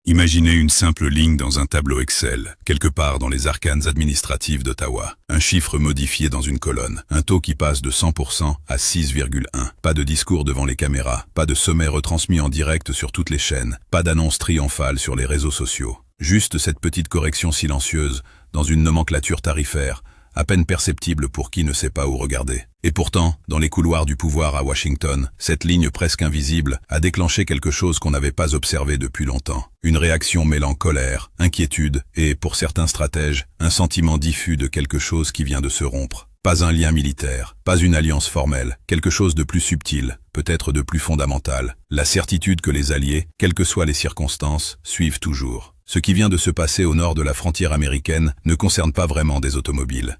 Imaginez une simple ligne dans un tableau Excel, quelque part dans les arcanes administratives d'Ottawa. Un chiffre modifié dans une colonne, un taux qui passe de 100% à 6,1. Pas de discours devant les caméras, pas de sommet retransmis en direct sur toutes les chaînes, pas d'annonce triomphale sur les réseaux sociaux. Juste cette petite correction silencieuse dans une nomenclature tarifaire, à peine perceptible pour qui ne sait pas où regarder. Et pourtant, dans les couloirs du pouvoir à Washington, cette ligne presque invisible a déclenché quelque chose qu'on n'avait pas observé depuis longtemps. Une réaction mêlant colère, inquiétude et, pour certains stratèges, un sentiment diffus de quelque chose qui vient de se rompre. Pas un lien militaire, pas une alliance formelle, quelque chose de plus subtil, peut-être de plus fondamental. La certitude que les alliés, quelles que soient les circonstances, suivent toujours. Ce qui vient de se passer au nord de la frontière américaine ne concerne pas vraiment des automobiles.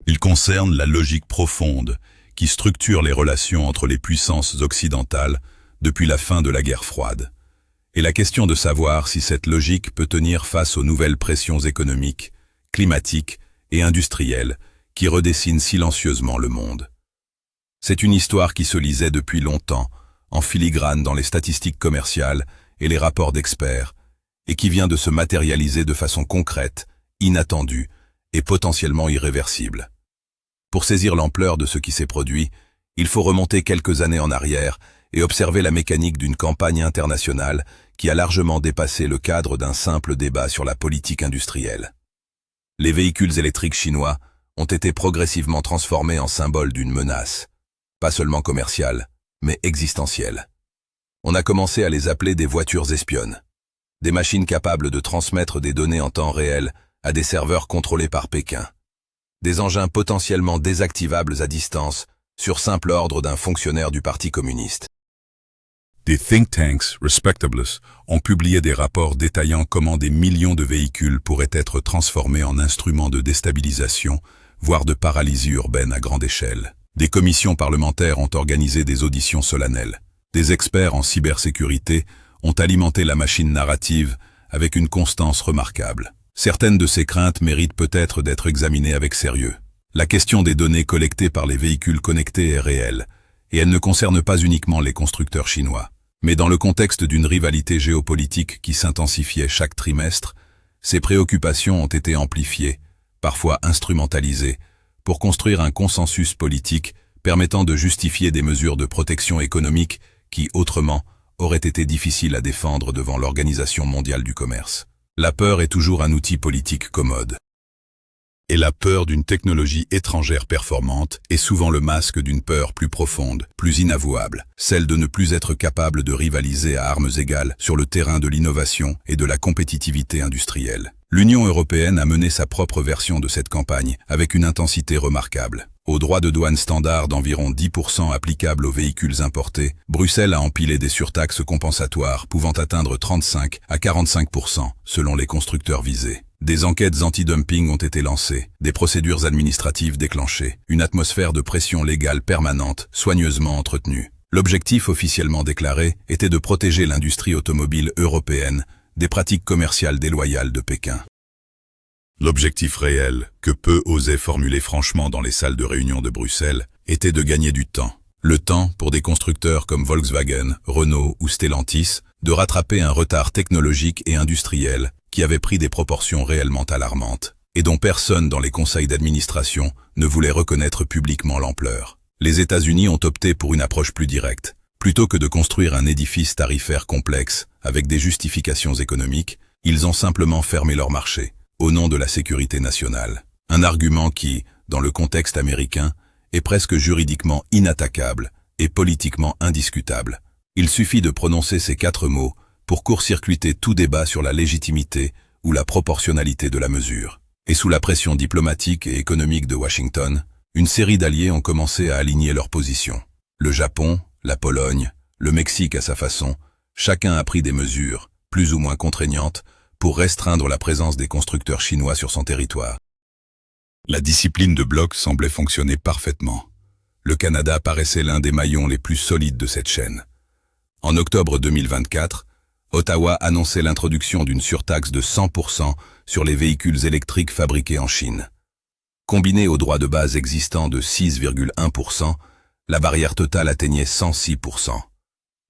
Il concerne la logique profonde qui structure les relations entre les puissances occidentales depuis la fin de la guerre froide. Et la question de savoir si cette logique peut tenir face aux nouvelles pressions économiques, climatiques et industrielles qui redessinent silencieusement le monde. C'est une histoire qui se lisait depuis longtemps, en filigrane dans les statistiques commerciales et les rapports d'experts, et qui vient de se matérialiser de façon concrète, inattendue et potentiellement irréversible. Pour saisir l'ampleur de ce qui s'est produit, il faut remonter quelques années en arrière et observer la mécanique d'une campagne internationale qui a largement dépassé le cadre d'un simple débat sur la politique industrielle. Les véhicules électriques chinois ont été progressivement transformés en symbole d'une menace, pas seulement commerciale, mais existentielle. On a commencé à les appeler des voitures espionnes, des machines capables de transmettre des données en temps réel à des serveurs contrôlés par Pékin. Des engins potentiellement désactivables à distance, sur simple ordre d'un fonctionnaire du Parti communiste. Des think tanks respectables ont publié des rapports détaillant comment des millions de véhicules pourraient être transformés en instruments de déstabilisation, voire de paralysie urbaine à grande échelle. Des commissions parlementaires ont organisé des auditions solennelles. Des experts en cybersécurité ont alimenté la machine narrative avec une constance remarquable. Certaines de ces craintes méritent peut-être d'être examinées avec sérieux. La question des données collectées par les véhicules connectés est réelle, et elle ne concerne pas uniquement les constructeurs chinois. Mais dans le contexte d'une rivalité géopolitique qui s'intensifiait chaque trimestre, ces préoccupations ont été amplifiées, parfois instrumentalisées, pour construire un consensus politique permettant de justifier des mesures de protection économique qui, autrement, auraient été difficiles à défendre devant l'Organisation mondiale du commerce. La peur est toujours un outil politique commode. Et la peur d'une technologie étrangère performante est souvent le masque d'une peur plus profonde, plus inavouable, celle de ne plus être capable de rivaliser à armes égales sur le terrain de l'innovation et de la compétitivité industrielle. L'Union européenne a mené sa propre version de cette campagne avec une intensité remarquable. Au droit de douane standard d'environ 10% applicable aux véhicules importés, Bruxelles a empilé des surtaxes compensatoires pouvant atteindre 35 à 45% selon les constructeurs visés. Des enquêtes anti-dumping ont été lancées, des procédures administratives déclenchées, une atmosphère de pression légale permanente, soigneusement entretenue. L'objectif officiellement déclaré était de protéger l'industrie automobile européenne des pratiques commerciales déloyales de Pékin. L'objectif réel, que peu osaient formuler franchement dans les salles de réunion de Bruxelles, était de gagner du temps. Le temps pour des constructeurs comme Volkswagen, Renault ou Stellantis de rattraper un retard technologique et industriel qui avait pris des proportions réellement alarmantes, et dont personne dans les conseils d'administration ne voulait reconnaître publiquement l'ampleur. Les États-Unis ont opté pour une approche plus directe. Plutôt que de construire un édifice tarifaire complexe avec des justifications économiques, ils ont simplement fermé leur marché, au nom de la sécurité nationale. Un argument qui, dans le contexte américain, est presque juridiquement inattaquable et politiquement indiscutable. Il suffit de prononcer ces 4 mots pour court-circuiter tout débat sur la légitimité ou la proportionnalité de la mesure. Et sous la pression diplomatique et économique de Washington, une série d'alliés ont commencé à aligner leurs positions. Le Japon, la Pologne, le Mexique à sa façon, chacun a pris des mesures, plus ou moins contraignantes, pour restreindre la présence des constructeurs chinois sur son territoire. La discipline de bloc semblait fonctionner parfaitement. Le Canada paraissait l'un des maillons les plus solides de cette chaîne. En octobre 2024, Ottawa annonçait l'introduction d'une surtaxe de 100% sur les véhicules électriques fabriqués en Chine. Combinée au droit de base existant de 6,1%, la barrière totale atteignait 106%.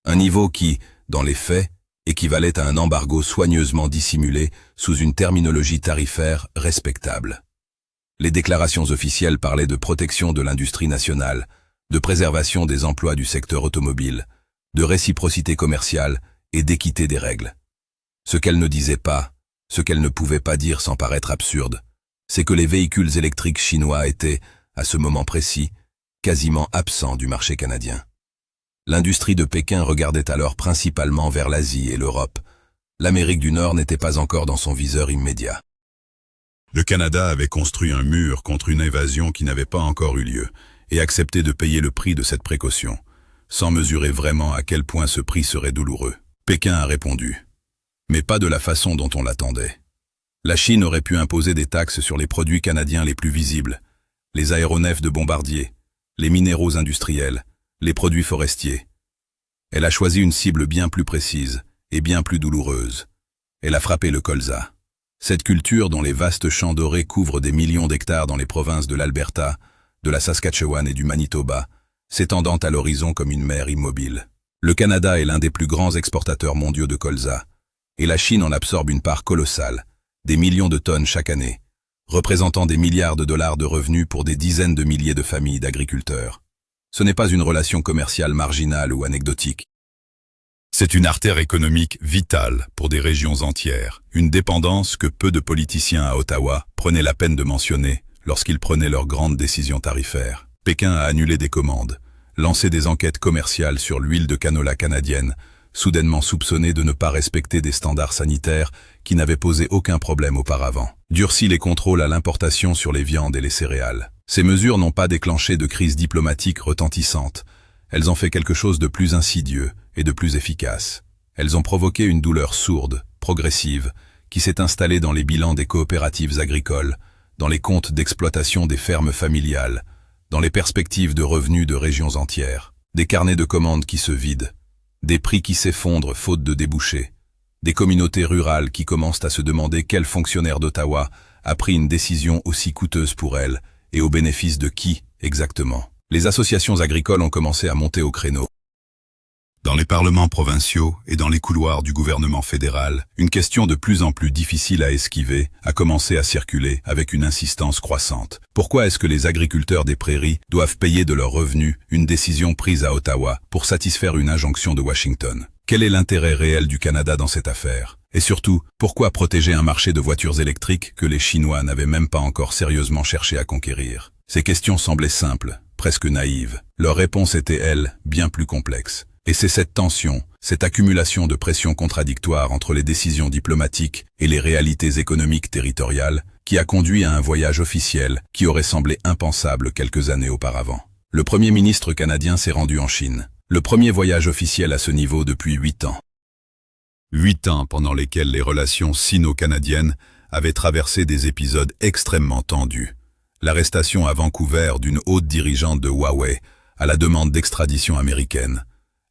Un niveau qui, dans les faits, équivalait à un embargo soigneusement dissimulé sous une terminologie tarifaire respectable. Les déclarations officielles parlaient de protection de l'industrie nationale, de préservation des emplois du secteur automobile, de réciprocité commerciale et d'équité des règles. Ce qu'elle ne disait pas, ce qu'elle ne pouvait pas dire sans paraître absurde, c'est que les véhicules électriques chinois étaient, à ce moment précis, quasiment absents du marché canadien. L'industrie de Pékin regardait alors principalement vers l'Asie et l'Europe. L'Amérique du Nord n'était pas encore dans son viseur immédiat. Le Canada avait construit un mur contre une invasion qui n'avait pas encore eu lieu et accepté de payer le prix de cette précaution, sans mesurer vraiment à quel point ce prix serait douloureux. Pékin a répondu, mais pas de la façon dont on l'attendait. La Chine aurait pu imposer des taxes sur les produits canadiens les plus visibles, les aéronefs de bombardiers, les minéraux industriels, les produits forestiers. Elle a choisi une cible bien plus précise et bien plus douloureuse. Elle a frappé le colza. Cette culture dont les vastes champs dorés couvrent des millions d'hectares dans les provinces de l'Alberta, de la Saskatchewan et du Manitoba, s'étendant à l'horizon comme une mer immobile. Le Canada est l'un des plus grands exportateurs mondiaux de colza, et la Chine en absorbe une part colossale, des millions de tonnes chaque année, représentant des milliards de dollars de revenus pour des dizaines de milliers de familles d'agriculteurs. Ce n'est pas une relation commerciale marginale ou anecdotique. C'est une artère économique vitale pour des régions entières, une dépendance que peu de politiciens à Ottawa prenaient la peine de mentionner lorsqu'ils prenaient leurs grandes décisions tarifaires. Pékin a annulé des commandes, lancé des enquêtes commerciales sur l'huile de canola canadienne, soudainement soupçonnée de ne pas respecter des standards sanitaires qui n'avaient posé aucun problème auparavant, durci les contrôles à l'importation sur les viandes et les céréales. Ces mesures n'ont pas déclenché de crise diplomatique retentissante. Elles ont fait quelque chose de plus insidieux et de plus efficace. Elles ont provoqué une douleur sourde, progressive, qui s'est installée dans les bilans des coopératives agricoles, dans les comptes d'exploitation des fermes familiales, dans les perspectives de revenus de régions entières, des carnets de commandes qui se vident, des prix qui s'effondrent faute de débouchés, des communautés rurales qui commencent à se demander quel fonctionnaire d'Ottawa a pris une décision aussi coûteuse pour elles et au bénéfice de qui exactement. Les associations agricoles ont commencé à monter au créneau. Dans les parlements provinciaux et dans les couloirs du gouvernement fédéral, une question de plus en plus difficile à esquiver a commencé à circuler avec une insistance croissante. Pourquoi est-ce que les agriculteurs des prairies doivent payer de leurs revenus une décision prise à Ottawa pour satisfaire une injonction de Washington? Quel est l'intérêt réel du Canada dans cette affaire? Et surtout, pourquoi protéger un marché de voitures électriques que les Chinois n'avaient même pas encore sérieusement cherché à conquérir? Ces questions semblaient simples, presque naïves. Leur réponse était, elle, bien plus complexe. Et c'est cette tension, cette accumulation de pressions contradictoires entre les décisions diplomatiques et les réalités économiques territoriales qui a conduit à un voyage officiel qui aurait semblé impensable quelques années auparavant. Le Premier ministre canadien s'est rendu en Chine. Le premier voyage officiel à ce niveau depuis 8 ans. 8 ans pendant lesquels les relations sino-canadiennes avaient traversé des épisodes extrêmement tendus. L'arrestation à Vancouver d'une haute dirigeante de Huawei à la demande d'extradition américaine.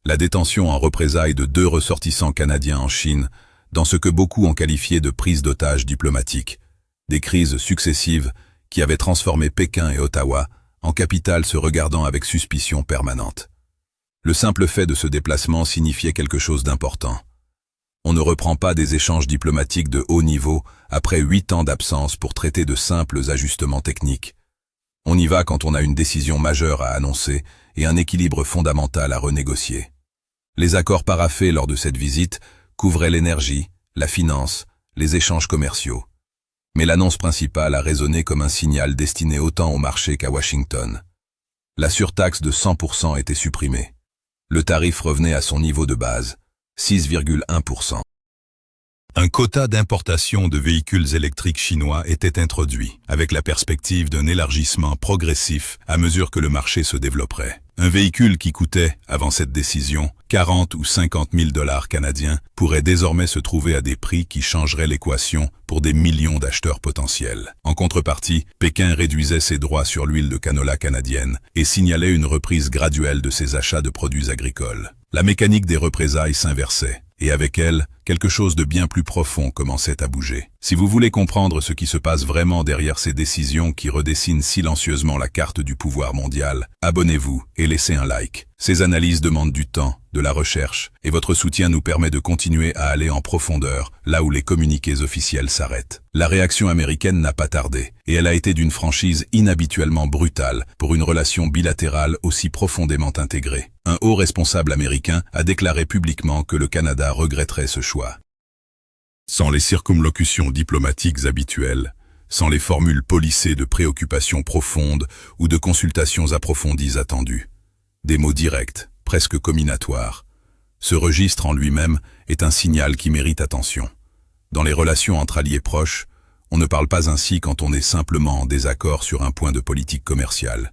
La détention en représailles de 2 ressortissants canadiens en Chine, dans ce que beaucoup ont qualifié de prise d'otages diplomatique. Des crises successives qui avaient transformé Pékin et Ottawa en capitales se regardant avec suspicion permanente. Le simple fait de ce déplacement signifiait quelque chose d'important. On ne reprend pas des échanges diplomatiques de haut niveau après 8 ans d'absence pour traiter de simples ajustements techniques. On y va quand on a une décision majeure à annoncer et un équilibre fondamental à renégocier. Les accords paraphés lors de cette visite couvraient l'énergie, la finance, les échanges commerciaux. Mais l'annonce principale a résonné comme un signal destiné autant au marché qu'à Washington. La surtaxe de 100% était supprimée. Le tarif revenait à son niveau de base, 6,1%. Un quota d'importation de véhicules électriques chinois était introduit, avec la perspective d'un élargissement progressif à mesure que le marché se développerait. Un véhicule qui coûtait, avant cette décision, 40 ou 50 000 $ canadiens pourrait désormais se trouver à des prix qui changeraient l'équation pour des millions d'acheteurs potentiels. En contrepartie, Pékin réduisait ses droits sur l'huile de canola canadienne et signalait une reprise graduelle de ses achats de produits agricoles. La mécanique des représailles s'inversait, et avec elle, quelque chose de bien plus profond commençait à bouger. Si vous voulez comprendre ce qui se passe vraiment derrière ces décisions qui redessinent silencieusement la carte du pouvoir mondial, abonnez-vous et laissez un like. Ces analyses demandent du temps, de la recherche, et votre soutien nous permet de continuer à aller en profondeur, là où les communiqués officiels s'arrêtent. La réaction américaine n'a pas tardé, et elle a été d'une franchise inhabituellement brutale pour une relation bilatérale aussi profondément intégrée. Un haut responsable américain a déclaré publiquement que le Canada regretterait ce choix. Sans les circumlocutions diplomatiques habituelles, sans les formules polissées de préoccupations profondes ou de consultations approfondies attendues, des mots directs, presque comminatoires. Ce registre en lui-même est un signal qui mérite attention. Dans les relations entre alliés proches, on ne parle pas ainsi quand on est simplement en désaccord sur un point de politique commerciale.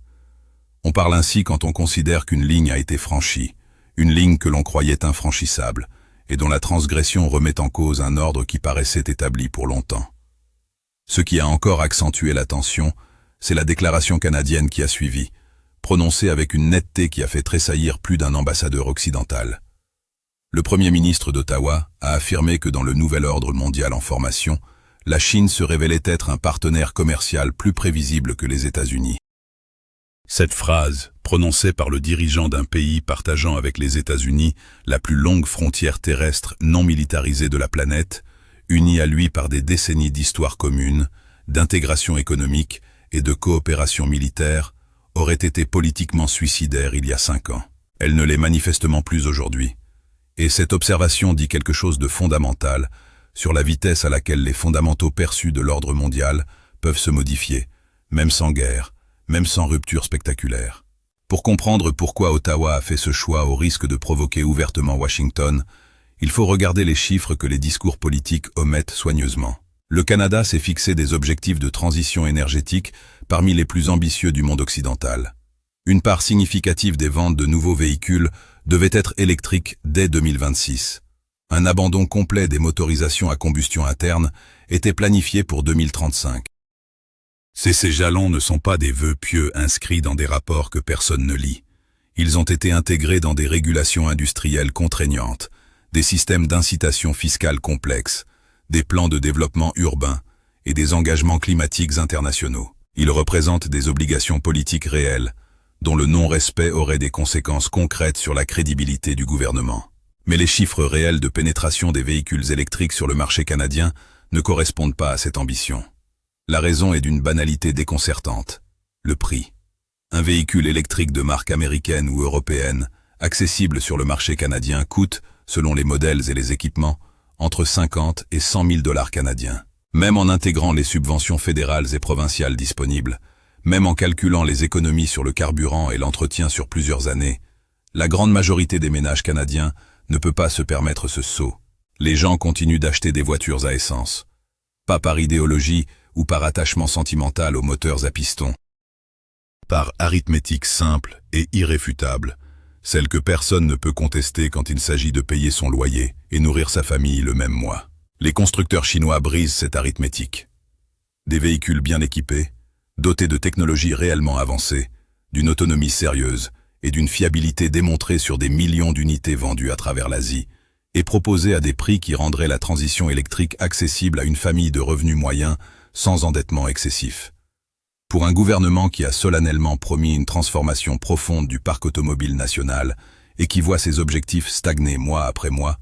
On parle ainsi quand on considère qu'une ligne a été franchie, une ligne que l'on croyait infranchissable, et dont la transgression remet en cause un ordre qui paraissait établi pour longtemps. Ce qui a encore accentué la tension, c'est la déclaration canadienne qui a suivi, prononcée avec une netteté qui a fait tressaillir plus d'un ambassadeur occidental. Le Premier ministre d'Ottawa a affirmé que dans le nouvel ordre mondial en formation, la Chine se révélait être un partenaire commercial plus prévisible que les États-Unis. Cette phrase, prononcée par le dirigeant d'un pays partageant avec les États-Unis la plus longue frontière terrestre non militarisée de la planète, unie à lui par des décennies d'histoire commune, d'intégration économique et de coopération militaire, aurait été politiquement suicidaire il y a 5 ans. Elle ne l'est manifestement plus aujourd'hui. Et cette observation dit quelque chose de fondamental sur la vitesse à laquelle les fondamentaux perçus de l'ordre mondial peuvent se modifier, même sans guerre, même sans rupture spectaculaire. Pour comprendre pourquoi Ottawa a fait ce choix au risque de provoquer ouvertement Washington, il faut regarder les chiffres que les discours politiques omettent soigneusement. Le Canada s'est fixé des objectifs de transition énergétique parmi les plus ambitieux du monde occidental. Une part significative des ventes de nouveaux véhicules devait être électrique dès 2026. Un abandon complet des motorisations à combustion interne était planifié pour 2035. Ces jalons ne sont pas des vœux pieux inscrits dans des rapports que personne ne lit. Ils ont été intégrés dans des régulations industrielles contraignantes, des systèmes d'incitation fiscale complexes, des plans de développement urbain et des engagements climatiques internationaux. Ils représentent des obligations politiques réelles, dont le non-respect aurait des conséquences concrètes sur la crédibilité du gouvernement. Mais les chiffres réels de pénétration des véhicules électriques sur le marché canadien ne correspondent pas à cette ambition. La raison est d'une banalité déconcertante. Le prix. Un véhicule électrique de marque américaine ou européenne, accessible sur le marché canadien, coûte, selon les modèles et les équipements, entre 50 et 100 000 $ canadiens. Même en intégrant les subventions fédérales et provinciales disponibles, même en calculant les économies sur le carburant et l'entretien sur plusieurs années, la grande majorité des ménages canadiens ne peut pas se permettre ce saut. Les gens continuent d'acheter des voitures à essence. Pas par idéologie ou par attachement sentimental aux moteurs à piston. Par arithmétique simple et irréfutable, celle que personne ne peut contester quand il s'agit de payer son loyer et nourrir sa famille le même mois. Les constructeurs chinois brisent cette arithmétique. Des véhicules bien équipés, dotés de technologies réellement avancées, d'une autonomie sérieuse et d'une fiabilité démontrée sur des millions d'unités vendues à travers l'Asie, et proposés à des prix qui rendraient la transition électrique accessible à une famille de revenus moyens sans endettement excessif. Pour un gouvernement qui a solennellement promis une transformation profonde du parc automobile national et qui voit ses objectifs stagner mois après mois,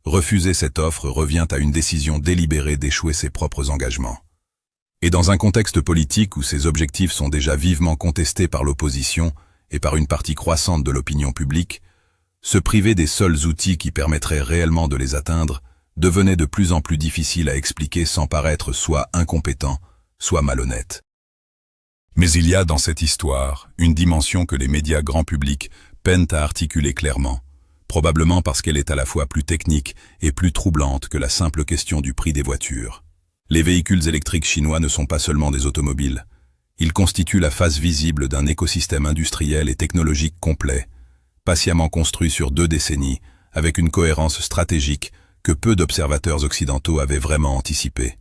refuser cette offre revient à une décision délibérée d'échouer ses propres engagements. Et dans un contexte politique où ces objectifs sont déjà vivement contestés par l'opposition et par une partie croissante de l'opinion publique, se priver des seuls outils qui permettraient réellement de les atteindre devenait de plus en plus difficile à expliquer sans paraître soit incompétent, soit malhonnête. Mais il y a dans cette histoire une dimension que les médias grand public peinent à articuler clairement, probablement parce qu'elle est à la fois plus technique et plus troublante que la simple question du prix des voitures. Les véhicules électriques chinois ne sont pas seulement des automobiles. Ils constituent la face visible d'un écosystème industriel et technologique complet, patiemment construit sur 2 décennies, avec une cohérence stratégique que peu d'observateurs occidentaux avaient vraiment anticipée.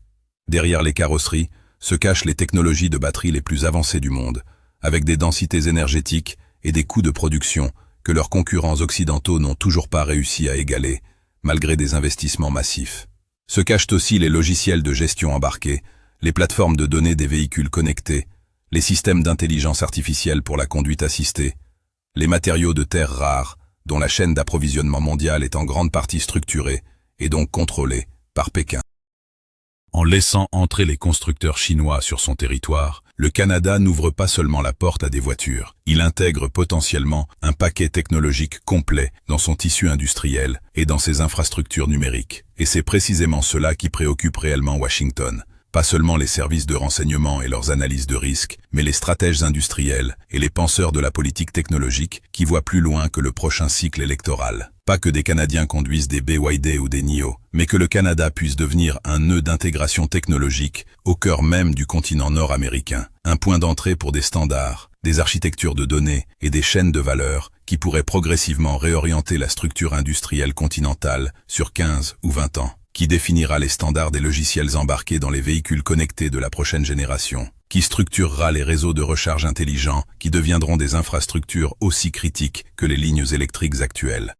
Derrière les carrosseries se cachent les technologies de batterie les plus avancées du monde, avec des densités énergétiques et des coûts de production que leurs concurrents occidentaux n'ont toujours pas réussi à égaler, malgré des investissements massifs. Se cachent aussi les logiciels de gestion embarqués, les plateformes de données des véhicules connectés, les systèmes d'intelligence artificielle pour la conduite assistée, les matériaux de terres rares, dont la chaîne d'approvisionnement mondiale est en grande partie structurée et donc contrôlée par Pékin. En laissant entrer les constructeurs chinois sur son territoire, le Canada n'ouvre pas seulement la porte à des voitures, il intègre potentiellement un paquet technologique complet dans son tissu industriel et dans ses infrastructures numériques. Et c'est précisément cela qui préoccupe réellement Washington. Pas seulement les services de renseignement et leurs analyses de risques, mais les stratèges industriels et les penseurs de la politique technologique qui voient plus loin que le prochain cycle électoral. Pas que des Canadiens conduisent des BYD ou des NIO, mais que le Canada puisse devenir un nœud d'intégration technologique au cœur même du continent nord-américain, un point d'entrée pour des standards, des architectures de données et des chaînes de valeur qui pourraient progressivement réorienter la structure industrielle continentale sur 15 ou 20 ans, qui définira les standards des logiciels embarqués dans les véhicules connectés de la prochaine génération, qui structurera les réseaux de recharge intelligents qui deviendront des infrastructures aussi critiques que les lignes électriques actuelles.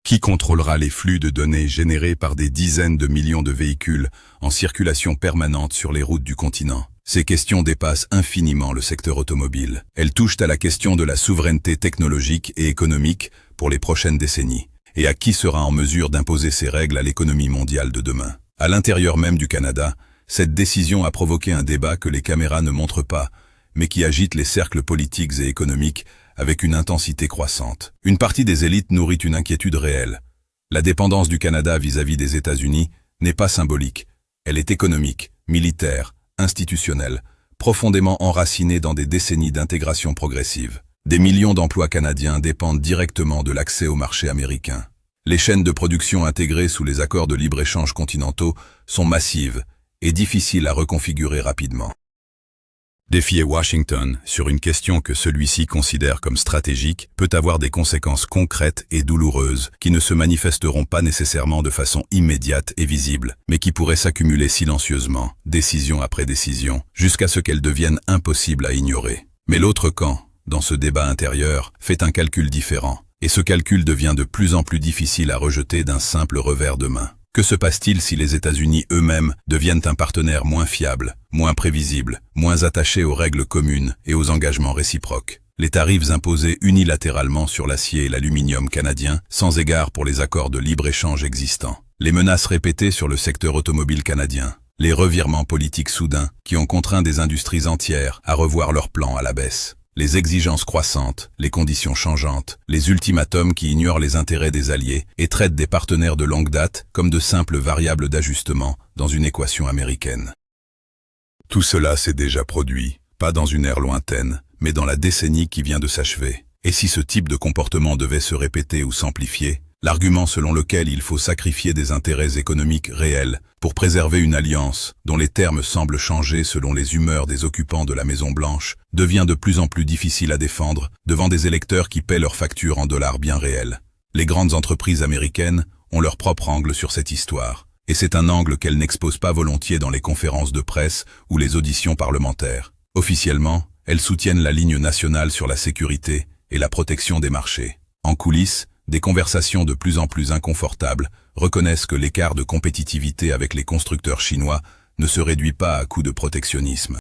Qui contrôlera les flux de données générés par des dizaines de millions de véhicules en circulation permanente sur les routes du continent? Ces questions dépassent infiniment le secteur automobile. Elles touchent à la question de la souveraineté technologique et économique pour les prochaines décennies. Et à qui sera en mesure d'imposer ces règles à l'économie mondiale de demain? À l'intérieur même du Canada, cette décision a provoqué un débat que les caméras ne montrent pas, mais qui agite les cercles politiques et économiques avec une intensité croissante. Une partie des élites nourrit une inquiétude réelle. La dépendance du Canada vis-à-vis des États-Unis n'est pas symbolique. Elle est économique, militaire, institutionnelle, profondément enracinée dans des décennies d'intégration progressive. Des millions d'emplois canadiens dépendent directement de l'accès au marché américain. Les chaînes de production intégrées sous les accords de libre-échange continentaux sont massives et difficiles à reconfigurer rapidement. Défier Washington sur une question que celui-ci considère comme stratégique peut avoir des conséquences concrètes et douloureuses qui ne se manifesteront pas nécessairement de façon immédiate et visible, mais qui pourraient s'accumuler silencieusement, décision après décision, jusqu'à ce qu'elles deviennent impossibles à ignorer. Mais l'autre camp, dans ce débat intérieur, fait un calcul différent, et ce calcul devient de plus en plus difficile à rejeter d'un simple revers de main. Que se passe-t-il si les États-Unis eux-mêmes deviennent un partenaire moins fiable, moins prévisible, moins attaché aux règles communes et aux engagements réciproques? Les tarifs imposés unilatéralement sur l'acier et l'aluminium canadien, sans égard pour les accords de libre-échange existants. Les menaces répétées sur le secteur automobile canadien. Les revirements politiques soudains qui ont contraint des industries entières à revoir leurs plans à la baisse. Les exigences croissantes, les conditions changeantes, les ultimatums qui ignorent les intérêts des alliés et traitent des partenaires de longue date comme de simples variables d'ajustement dans une équation américaine. Tout cela s'est déjà produit, pas dans une ère lointaine, mais dans la décennie qui vient de s'achever. Et si ce type de comportement devait se répéter ou s'amplifier, l'argument selon lequel il faut sacrifier des intérêts économiques réels pour préserver une alliance dont les termes semblent changer selon les humeurs des occupants de la Maison-Blanche devient de plus en plus difficile à défendre devant des électeurs qui paient leurs factures en dollars bien réels. Les grandes entreprises américaines ont leur propre angle sur cette histoire, et c'est un angle qu'elles n'exposent pas volontiers dans les conférences de presse ou les auditions parlementaires. Officiellement, elles soutiennent la ligne nationale sur la sécurité et la protection des marchés. En coulisses, des conversations de plus en plus inconfortables reconnaissent que l'écart de compétitivité avec les constructeurs chinois ne se réduit pas à coup de protectionnisme.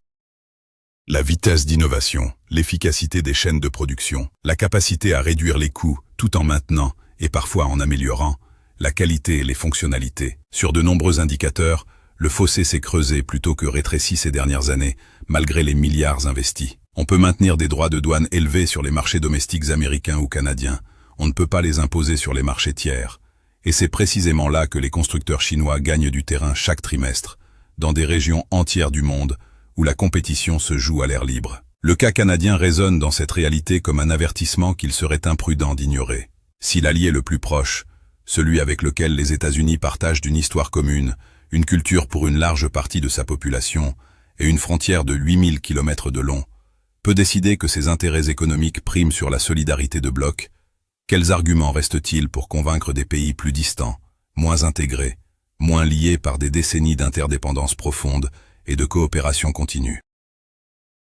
La vitesse d'innovation, l'efficacité des chaînes de production, la capacité à réduire les coûts tout en maintenant et parfois en améliorant la qualité et les fonctionnalités. Sur de nombreux indicateurs, le fossé s'est creusé plutôt que rétréci ces dernières années, malgré les milliards investis. On peut maintenir des droits de douane élevés sur les marchés domestiques américains ou canadiens. On ne peut pas les imposer sur les marchés tiers. Et c'est précisément là que les constructeurs chinois gagnent du terrain chaque trimestre, dans des régions entières du monde où la compétition se joue à l'air libre. Le cas canadien résonne dans cette réalité comme un avertissement qu'il serait imprudent d'ignorer. Si l'allié le plus proche, celui avec lequel les États-Unis partagent d'une histoire commune, une culture pour une large partie de sa population et une frontière de 8000 km de long, peut décider que ses intérêts économiques priment sur la solidarité de bloc, quels arguments restent-ils pour convaincre des pays plus distants, moins intégrés, moins liés par des décennies d'interdépendance profonde et de coopération continue?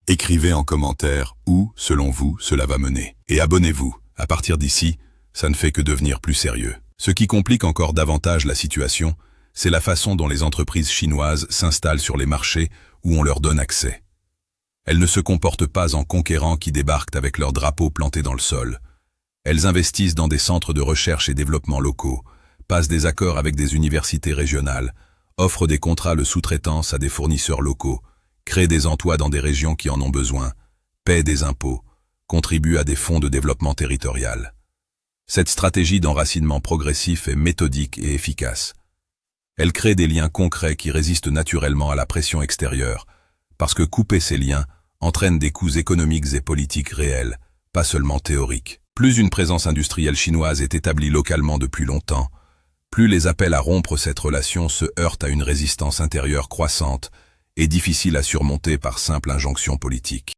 Écrivez en commentaire où, selon vous, cela va mener. Et abonnez-vous. À partir d'ici, ça ne fait que devenir plus sérieux. Ce qui complique encore davantage la situation, c'est la façon dont les entreprises chinoises s'installent sur les marchés où on leur donne accès. Elles ne se comportent pas en conquérants qui débarquent avec leurs drapeaux plantés dans le sol. Elles investissent dans des centres de recherche et développement locaux, passent des accords avec des universités régionales, offrent des contrats de sous-traitance à des fournisseurs locaux, créent des emplois dans des régions qui en ont besoin, paient des impôts, contribuent à des fonds de développement territorial. Cette stratégie d'enracinement progressif est méthodique et efficace. Elle crée des liens concrets qui résistent naturellement à la pression extérieure, parce que couper ces liens entraîne des coûts économiques et politiques réels, pas seulement théoriques. Plus une présence industrielle chinoise est établie localement depuis longtemps, plus les appels à rompre cette relation se heurtent à une résistance intérieure croissante et difficile à surmonter par simple injonction politique.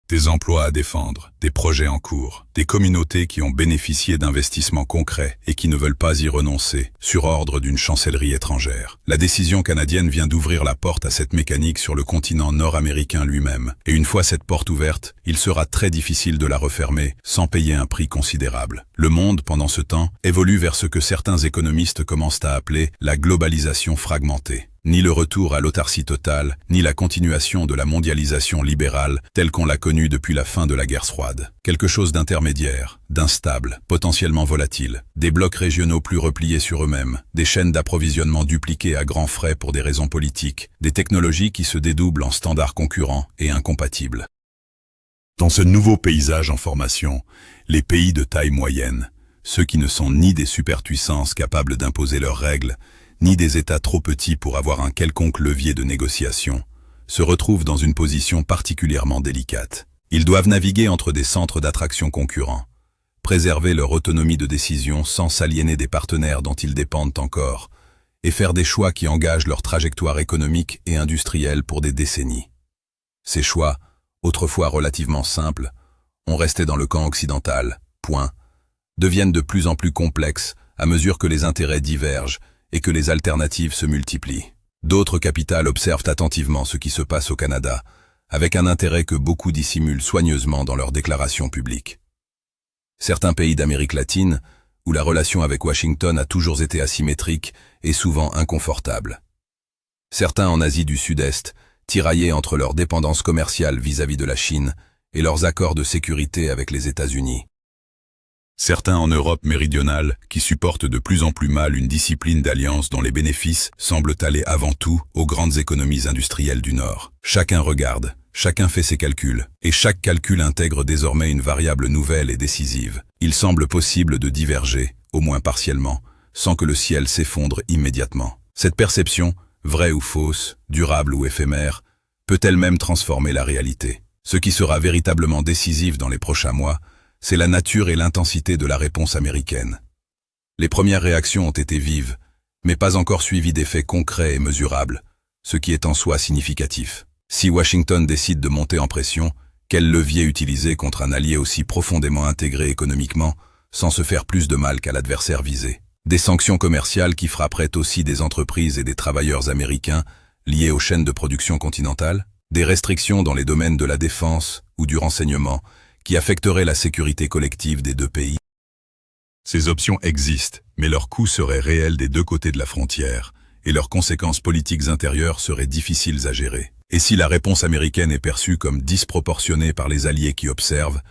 Des emplois à défendre, des projets en cours, des communautés qui ont bénéficié d'investissements concrets et qui ne veulent pas y renoncer, sur ordre d'une chancellerie étrangère. La décision canadienne vient d'ouvrir la porte à cette mécanique sur le continent nord-américain lui-même, et une fois cette porte ouverte, il sera très difficile de la refermer sans payer un prix considérable. Le monde, pendant ce temps, évolue vers ce que certains économistes commencent à appeler la globalisation fragmentée. Ni le retour à l'autarcie totale, ni la continuation de la mondialisation libérale telle qu'on l'a connue depuis la fin de la guerre froide. Quelque chose d'intermédiaire, d'instable, potentiellement volatile. Des blocs régionaux plus repliés sur eux-mêmes, des chaînes d'approvisionnement dupliquées à grands frais pour des raisons politiques, des technologies qui se dédoublent en standards concurrents et incompatibles. Dans ce nouveau paysage en formation, les pays de taille moyenne, ceux qui ne sont ni des superpuissances capables d'imposer leurs règles, ni des États trop petits pour avoir un quelconque levier de négociation, se retrouvent dans une position particulièrement délicate. Ils doivent naviguer entre des centres d'attraction concurrents, préserver leur autonomie de décision sans s'aliéner des partenaires dont ils dépendent encore, et faire des choix qui engagent leur trajectoire économique et industrielle pour des décennies. Ces choix, autrefois relativement simples, ont resté dans le camp occidental, deviennent de plus en plus complexes à mesure que les intérêts divergent et que les alternatives se multiplient. D'autres capitales observent attentivement ce qui se passe au Canada, avec un intérêt que beaucoup dissimulent soigneusement dans leurs déclarations publiques. Certains pays d'Amérique latine, où la relation avec Washington a toujours été asymétrique et souvent inconfortable. Certains en Asie du Sud-Est, tiraillés entre leur dépendance commerciale vis-à-vis de la Chine et leurs accords de sécurité avec les États-Unis. Certains en Europe méridionale qui supportent de plus en plus mal une discipline d'alliance dont les bénéfices semblent aller avant tout aux grandes économies industrielles du Nord. Chacun regarde, chacun fait ses calculs, et chaque calcul intègre désormais une variable nouvelle et décisive. Il semble possible de diverger, au moins partiellement, sans que le ciel s'effondre immédiatement. Cette perception, vraie ou fausse, durable ou éphémère, peut elle-même transformer la réalité. Ce qui sera véritablement décisif dans les prochains mois, c'est la nature et l'intensité de la réponse américaine. Les premières réactions ont été vives, mais pas encore suivies d'effets concrets et mesurables, ce qui est en soi significatif. Si Washington décide de monter en pression, quel levier utiliser contre un allié aussi profondément intégré économiquement, sans se faire plus de mal qu'à l'adversaire visé? Des sanctions commerciales qui frapperaient aussi des entreprises et des travailleurs américains liés aux chaînes de production continentales? Des restrictions dans les domaines de la défense ou du renseignement, qui affecterait la sécurité collective des deux pays. Ces options existent, mais leurs coûts seraient réels des deux côtés de la frontière, et leurs conséquences politiques intérieures seraient difficiles à gérer. Et si la réponse américaine est perçue comme disproportionnée par les alliés qui observent,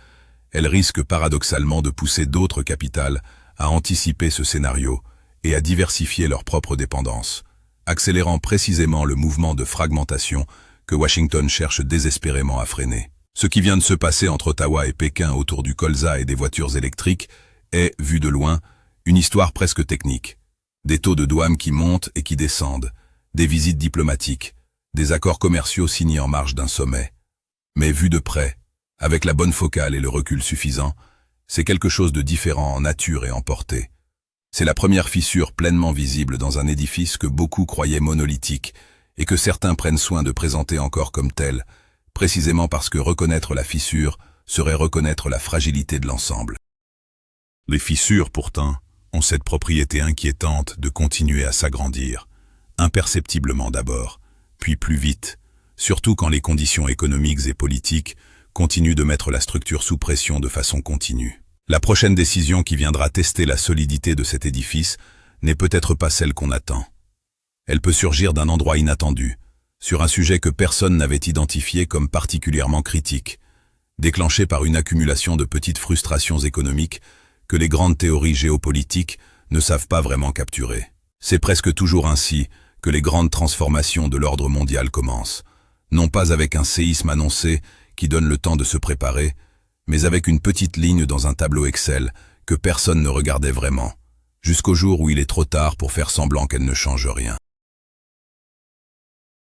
elle risque paradoxalement de pousser d'autres capitales à anticiper ce scénario et à diversifier leurs propres dépendances, accélérant précisément le mouvement de fragmentation que Washington cherche désespérément à freiner. Ce qui vient de se passer entre Ottawa et Pékin autour du colza et des voitures électriques est, vu de loin, une histoire presque technique. Des taux de douane qui montent et qui descendent, des visites diplomatiques, des accords commerciaux signés en marge d'un sommet. Mais vu de près, avec la bonne focale et le recul suffisant, c'est quelque chose de différent en nature et en portée. C'est la première fissure pleinement visible dans un édifice que beaucoup croyaient monolithique et que certains prennent soin de présenter encore comme tel, précisément parce que reconnaître la fissure serait reconnaître la fragilité de l'ensemble. Les fissures, pourtant, ont cette propriété inquiétante de continuer à s'agrandir, imperceptiblement d'abord, puis plus vite, surtout quand les conditions économiques et politiques continuent de mettre la structure sous pression de façon continue. La prochaine décision qui viendra tester la solidité de cet édifice n'est peut-être pas celle qu'on attend. Elle peut surgir d'un endroit inattendu, sur un sujet que personne n'avait identifié comme particulièrement critique, déclenché par une accumulation de petites frustrations économiques que les grandes théories géopolitiques ne savent pas vraiment capturer. C'est presque toujours ainsi que les grandes transformations de l'ordre mondial commencent, non pas avec un séisme annoncé qui donne le temps de se préparer, mais avec une petite ligne dans un tableau Excel que personne ne regardait vraiment, jusqu'au jour où il est trop tard pour faire semblant qu'elle ne change rien.